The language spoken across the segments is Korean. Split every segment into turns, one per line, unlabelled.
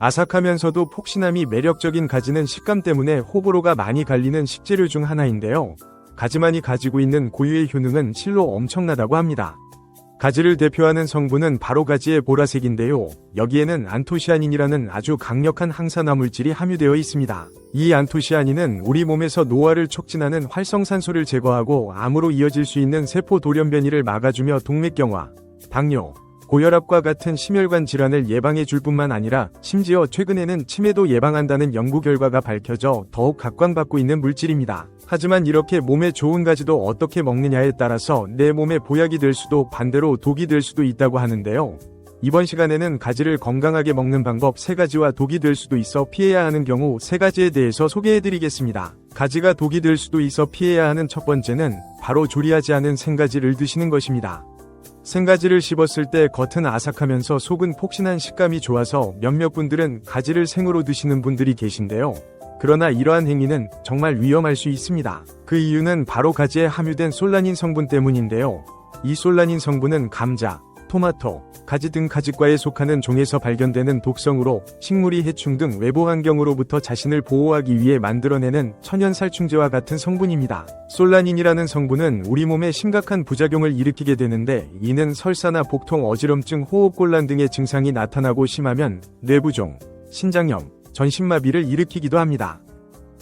아삭하면서도 폭신함이 매력적인 가지는 식감 때문에 호불호가 많이 갈리는 식재료 중 하나인데요. 가지만이 가지고 있는 고유의 효능은 실로 엄청나다고 합니다. 가지를 대표하는 성분은 바로 가지의 보라색인데요. 여기에는 안토시아닌이라는 아주 강력한 항산화 물질이 함유되어 있습니다. 이 안토시아닌은 우리 몸에서 노화를 촉진하는 활성산소를 제거하고 암으로 이어질 수 있는 세포 돌연변이를 막아주며 동맥경화, 당뇨, 고혈압과 같은 심혈관 질환을 예방해 줄 뿐만 아니라 심지어 최근에는 치매도 예방한다는 연구 결과가 밝혀져 더욱 각광받고 있는 물질입니다. 하지만 이렇게 몸에 좋은 가지도 어떻게 먹느냐에 따라서 내 몸에 보약이 될 수도 반대로 독이 될 수도 있다고 하는데요. 이번 시간에는 가지를 건강하게 먹는 방법 3가지와 독이 될 수도 있어 피해야 하는 경우 3가지에 대해서 소개해드리겠습니다. 가지가 독이 될 수도 있어 피해야 하는 첫 번째는 바로 조리하지 않은 생가지를 드시는 것입니다. 생가지를 씹었을 때 겉은 아삭하면서 속은 폭신한 식감이 좋아서 몇몇 분들은 가지를 생으로 드시는 분들이 계신데요. 그러나 이러한 행위는 정말 위험할 수 있습니다. 그 이유는 바로 가지에 함유된 솔라닌 성분 때문인데요. 이 솔라닌 성분은 감자, 토마토, 가지 등 가지과에 속하는 종에서 발견되는 독성으로 식물이 해충 등 외부 환경으로부터 자신을 보호하기 위해 만들어내는 천연살충제와 같은 성분입니다. 솔라닌이라는 성분은 우리 몸에 심각한 부작용을 일으키게 되는데 이는 설사나 복통, 어지럼증, 호흡곤란 등의 증상이 나타나고 심하면 뇌부종, 신장염, 전신마비를 일으키기도 합니다.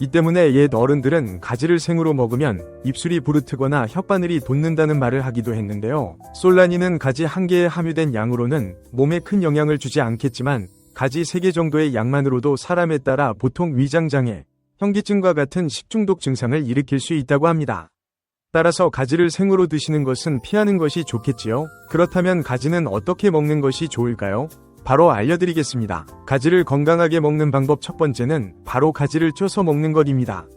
이 때문에 옛 어른들은 가지를 생으로 먹으면 입술이 부르트거나 혓바늘이 돋는다는 말을 하기도 했는데요. 솔라닌은 가지 한 개에 함유된 양으로는 몸에 큰 영향을 주지 않겠지만 가지 3개 정도의 양만으로도 사람에 따라 보통 위장장애, 현기증과 같은 식중독 증상을 일으킬 수 있다고 합니다. 따라서 가지를 생으로 드시는 것은 피하는 것이 좋겠지요. 그렇다면 가지는 어떻게 먹는 것이 좋을까요? 바로 알려드리겠습니다. 가지를 건강하게 먹는 방법 첫 번째는 바로 가지를 쪄서 먹는 것입니다.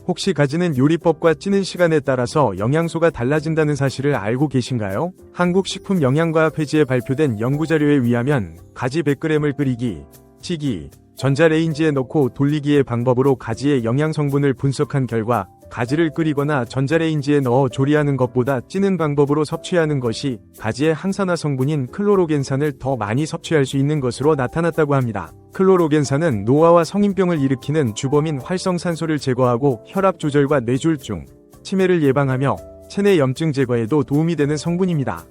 혹시 가지는 요리법과 찌는 시간에 따라서 영양소가 달라진다는 사실을 알고 계신가요? 한국식품영양과학회지에 발표된 연구자료에 의하면 가지 100g을 끓이기, 찌기, 전자레인지에 넣고 돌리기의 방법으로 가지의 영양성분을 분석한 결과 가지를 끓이거나 전자레인지에 넣어 조리하는 것보다 찌는 방법으로 섭취하는 것이 가지의 항산화 성분인 클로로겐산을 더 많이 섭취할 수 있는 것으로 나타났다고 합니다. 클로로겐산은 노화와 성인병을 일으키는 주범인 활성산소를 제거하고 혈압 조절과 뇌졸중, 치매를 예방하며 체내 염증 제거에도 도움이 되는 성분입니다.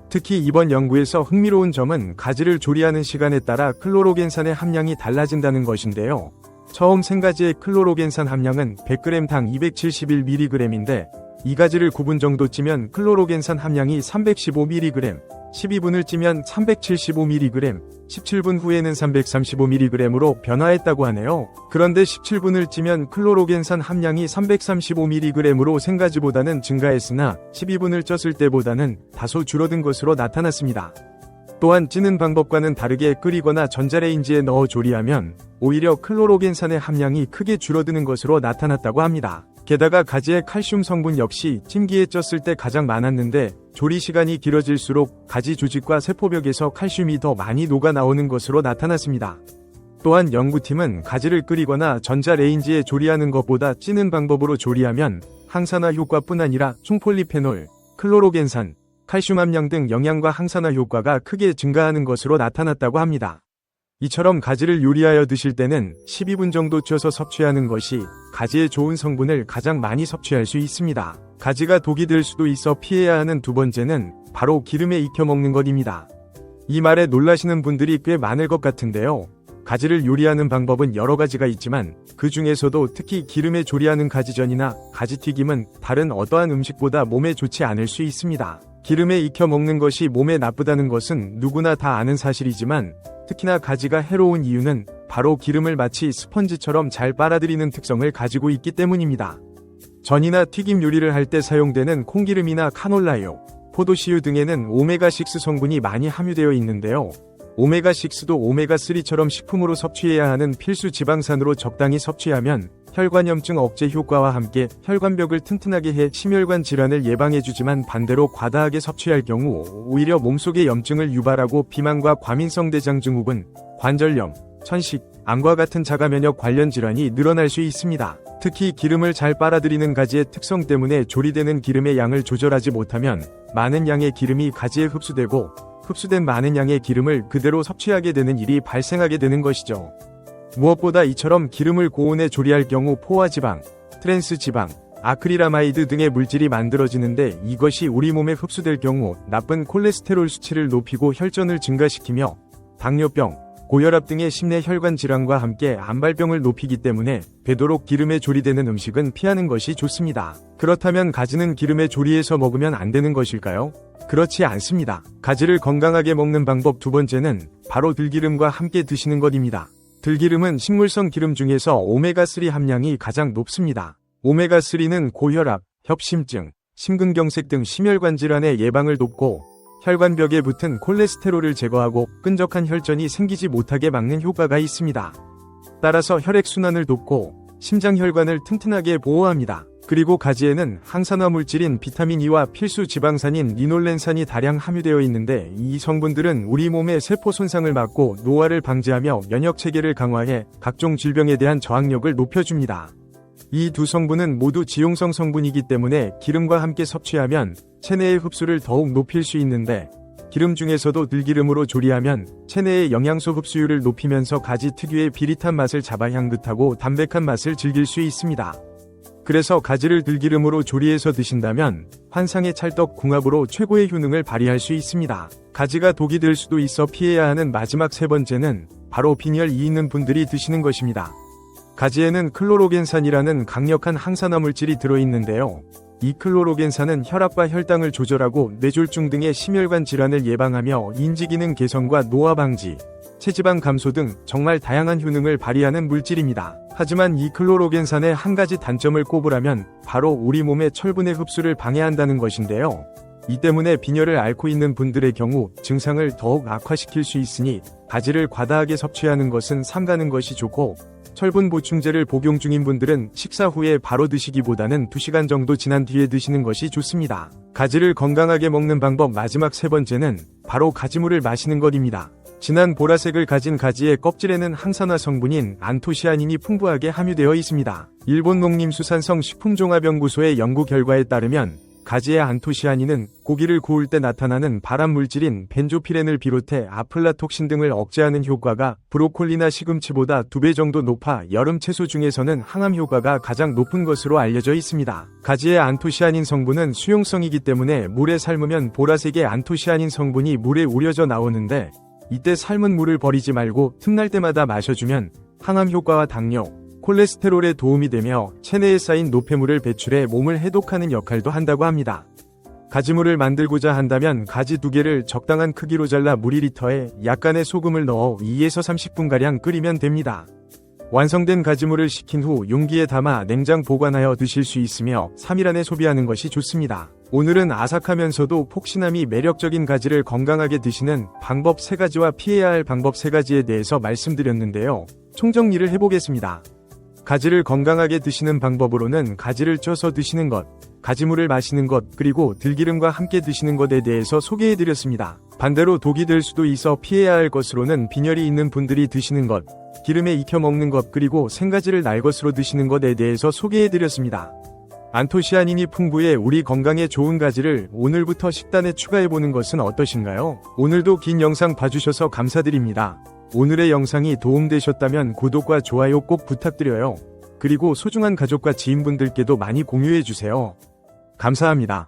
특히 이번 연구에서 흥미로운 점은 가지를 조리하는 시간에 따라 클로로겐산의 함량이 달라진다는 것인데요. 처음 생가지의 클로로겐산 함량은 100g당 271mg인데 이 가지를 9분 정도 찌면 클로로겐산 함량이 315mg, 12분을 찌면 375mg, 17분 후에는 335mg으로 변화했다고 하네요. 그런데 17분을 찌면 클로로겐산 함량이 335mg으로 생가지보다는 증가했으나 12분을 쪘을 때보다는 다소 줄어든 것으로 나타났습니다. 또한 찌는 방법과는 다르게 끓이거나 전자레인지에 넣어 조리하면 오히려 클로로겐산의 함량이 크게 줄어드는 것으로 나타났다고 합니다. 게다가 가지의 칼슘 성분 역시 찜기에 쪘을 때 가장 많았는데 조리 시간이 길어질수록 가지 조직과 세포벽에서 칼슘이 더 많이 녹아 나오는 것으로 나타났습니다. 또한 연구팀은 가지를 끓이거나 전자레인지에 조리하는 것보다 찌는 방법으로 조리하면 항산화 효과뿐 아니라 총폴리페놀, 클로로겐산, 칼슘 함량 등 영양과 항산화 효과가 크게 증가하는 것으로 나타났다고 합니다. 이처럼 가지를 요리하여 드실 때는 12분 정도 쪄서 섭취하는 것이 가지의 좋은 성분을 가장 많이 섭취할 수 있습니다. 가지가 독이 될 수도 있어 피해야 하는 두 번째는 바로 기름에 익혀 먹는 것입니다. 이 말에 놀라시는 분들이 꽤 많을 것 같은데요. 가지를 요리하는 방법은 여러 가지가 있지만 그 중에서도 특히 기름에 조리하는 가지전이나 가지튀김은 다른 어떠한 음식보다 몸에 좋지 않을 수 있습니다. 기름에 익혀 먹는 것이 몸에 나쁘다는 것은 누구나 다 아는 사실이지만 특히나 가지가 해로운 이유는 바로 기름을 마치 스펀지처럼 잘 빨아들이는 특성을 가지고 있기 때문입니다. 전이나 튀김 요리를 할 때 사용되는 콩기름이나 카놀라유, 포도씨유 등에는 오메가6 성분이 많이 함유되어 있는데요. 오메가6도 오메가3처럼 식품으로 섭취해야 하는 필수 지방산으로 적당히 섭취하면 혈관염증 억제 효과와 함께 혈관벽을 튼튼하게 해 심혈관 질환을 예방해주지만 반대로 과다하게 섭취할 경우 오히려 몸속의 염증을 유발하고 비만과 과민성 대장증후군, 관절염, 천식, 암과 같은 자가면역 관련 질환이 늘어날 수 있습니다. 특히 기름을 잘 빨아들이는 가지의 특성 때문에 조리되는 기름의 양을 조절하지 못하면 많은 양의 기름이 가지에 흡수되고 흡수된 많은 양의 기름을 그대로 섭취하게 되는 일이 발생하게 되는 것이죠. 무엇보다 이처럼 기름을 고온에 조리할 경우 포화지방, 트랜스지방, 아크릴아마이드 등의 물질이 만들어지는데 이것이 우리 몸에 흡수될 경우 나쁜 콜레스테롤 수치를 높이고 혈전을 증가시키며 당뇨병, 고혈압 등의 심내 혈관 질환과 함께 암발병을 높이기 때문에 되도록 기름에 조리되는 음식은 피하는 것이 좋습니다. 그렇다면 가지는 기름에 조리해서 먹으면 안 되는 것일까요? 그렇지 않습니다. 가지를 건강하게 먹는 방법 두 번째는 바로 들기름과 함께 드시는 것입니다. 들기름은 식물성 기름 중에서 오메가3 함량이 가장 높습니다. 오메가3는 고혈압, 협심증, 심근경색 등 심혈관 질환의 예방을 돕고 혈관벽에 붙은 콜레스테롤을 제거하고 끈적한 혈전이 생기지 못하게 막는 효과가 있습니다. 따라서 혈액순환을 돕고 심장혈관을 튼튼하게 보호합니다. 그리고 가지에는 항산화 물질인 비타민 E와 필수 지방산인 리놀렌산이 다량 함유되어 있는데 이 성분들은 우리 몸의 세포 손상을 막고 노화를 방지하며 면역체계를 강화해 각종 질병에 대한 저항력을 높여줍니다. 이 두 성분은 모두 지용성 성분이기 때문에 기름과 함께 섭취하면 체내의 흡수를 더욱 높일 수 있는데 기름 중에서도 들기름으로 조리하면 체내의 영양소 흡수율을 높이면서 가지 특유의 비릿한 맛을 잡아 향긋하고 담백한 맛을 즐길 수 있습니다. 그래서 가지를 들기름으로 조리해서 드신다면 환상의 찰떡 궁합으로 최고의 효능을 발휘할 수 있습니다. 가지가 독이 될 수도 있어 피해야 하는 마지막 세 번째는 바로 빈혈이 있는 분들이 드시는 것입니다. 가지에는 클로로겐산이라는 강력한 항산화 물질이 들어있는데요. 이 클로로겐산은 혈압과 혈당을 조절하고 뇌졸중 등의 심혈관 질환을 예방하며 인지기능 개선과 노화 방지, 체지방 감소 등 정말 다양한 효능을 발휘하는 물질입니다. 하지만 이 클로로겐산의 한 가지 단점을 꼽으라면 바로 우리 몸의 철분의 흡수를 방해한다는 것인데요. 이 때문에 빈혈을 앓고 있는 분들의 경우 증상을 더욱 악화시킬 수 있으니 가지를 과다하게 섭취하는 것은 삼가는 것이 좋고 철분 보충제를 복용 중인 분들은 식사 후에 바로 드시기보다는 2시간 정도 지난 뒤에 드시는 것이 좋습니다. 가지를 건강하게 먹는 방법 마지막 세 번째는 바로 가지물을 마시는 것입니다. 진한 보라색을 가진 가지의 껍질에는 항산화 성분인 안토시아닌이 풍부하게 함유되어 있습니다. 일본 농림수산성 식품종합연구소의 연구 결과에 따르면 가지의 안토시아닌은 고기를 구울 때 나타나는 발암 물질인 벤조피렌을 비롯해 아플라톡신 등을 억제하는 효과가 브로콜리나 시금치보다 2배 정도 높아 여름 채소 중에서는 항암 효과가 가장 높은 것으로 알려져 있습니다. 가지의 안토시아닌 성분은 수용성이기 때문에 물에 삶으면 보라색의 안토시아닌 성분이 물에 우려져 나오는데 이때 삶은 물을 버리지 말고 틈날 때마다 마셔주면 항암 효과와 당뇨, 콜레스테롤에 도움이 되며 체내에 쌓인 노폐물을 배출해 몸을 해독하는 역할도 한다고 합니다. 가지물을 만들고자 한다면 가지 2개를 적당한 크기로 잘라 물 2리터에 약간의 소금을 넣어 2에서 30분가량 끓이면 됩니다. 완성된 가지물을 식힌 후 용기에 담아 냉장 보관하여 드실 수 있으며 3일 안에 소비하는 것이 좋습니다. 오늘은 아삭하면서도 폭신함이 매력적인 가지를 건강하게 드시는 방법 3가지와 피해야 할 방법 3가지에 대해서 말씀드렸는데요. 총정리를 해보겠습니다. 가지를 건강하게 드시는 방법으로는 가지를 쪄서 드시는 것, 가지물을 마시는 것, 그리고 들기름과 함께 드시는 것에 대해서 소개해드렸습니다. 반대로 독이 될 수도 있어 피해야 할 것으로는 빈혈이 있는 분들이 드시는 것, 기름에 익혀 먹는 것, 그리고 생가지를 날것으로 드시는 것에 대해서 소개해드렸습니다. 안토시아닌이 풍부해 우리 건강에 좋은 가지를 오늘부터 식단에 추가해보는 것은 어떠신가요? 오늘도 긴 영상 봐주셔서 감사드립니다. 오늘의 영상이 도움되셨다면 구독과 좋아요 꼭 부탁드려요. 그리고 소중한 가족과 지인분들께도 많이 공유해주세요. 감사합니다.